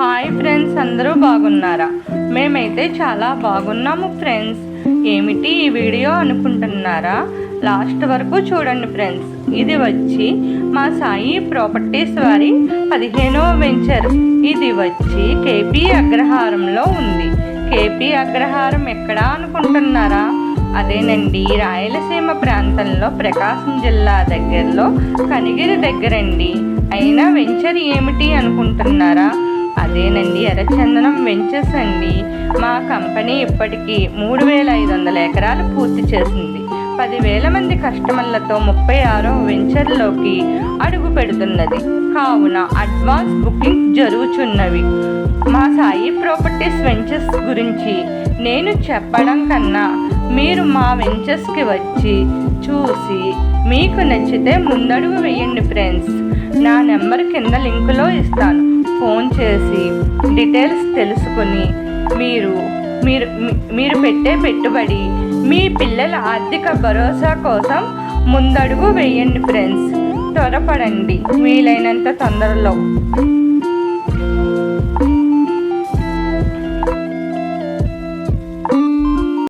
Hi friends, అందరూ బాగున్నారా? మేమైతే చాలా బాగున్నాము ఫ్రెండ్స్. ఏమిటి ఈ వీడియో అనుకుంటున్నారా? లాస్ట్ వరకు చూడండి ఫ్రెండ్స్. ఇది వచ్చి మా సాయి ప్రాపర్టీస్ వారి 15వ వెంచర్. ఇది వచ్చి కేపీ అగ్రహారంలో ఉంది. కేపీ అగ్రహారం ఎక్కడ అనుకుంటున్నారా? అదేనండి, రాయలసీమ ప్రాంతంలో ప్రకాశం జిల్లా దగ్గరలో కనిగిరి దగ్గరండి. అయినా వెంచర్ ఏమిటి అనుకుంటున్నారా? అదేనండి, ఎర్రచందనం వెంచర్స్ అండి. మా కంపెనీ ఇప్పటికీ 3,500 ఎకరాలు పూర్తి చేసింది. 10,000 మంది కస్టమర్లతో 36వ వెంచర్లోకి అడుగు పెడుతున్నది. కావున అడ్వాన్స్ బుకింగ్ జరుగుతున్నవి. మా సాయి ప్రాపర్టీస్ వెంచర్స్ గురించి నేను చెప్పడం కన్నా మీరు మా వెంచర్స్కి వచ్చి చూసి మీకు నచ్చితే ముందడుగు వేయండి ఫ్రెండ్స్. నా నెంబర్ కింద లింకులో ఇస్తాను. ఫోన్ చేసి డీటెయిల్స్ తెలుసుకుని మీరు పెట్టే పెట్టుబడి మీ పిల్లల ఆర్థిక భరోసా కోసం ముందడుగు వేయండి ఫ్రెండ్స్. త్వరపడండి, వీలైనంత తొందరలో.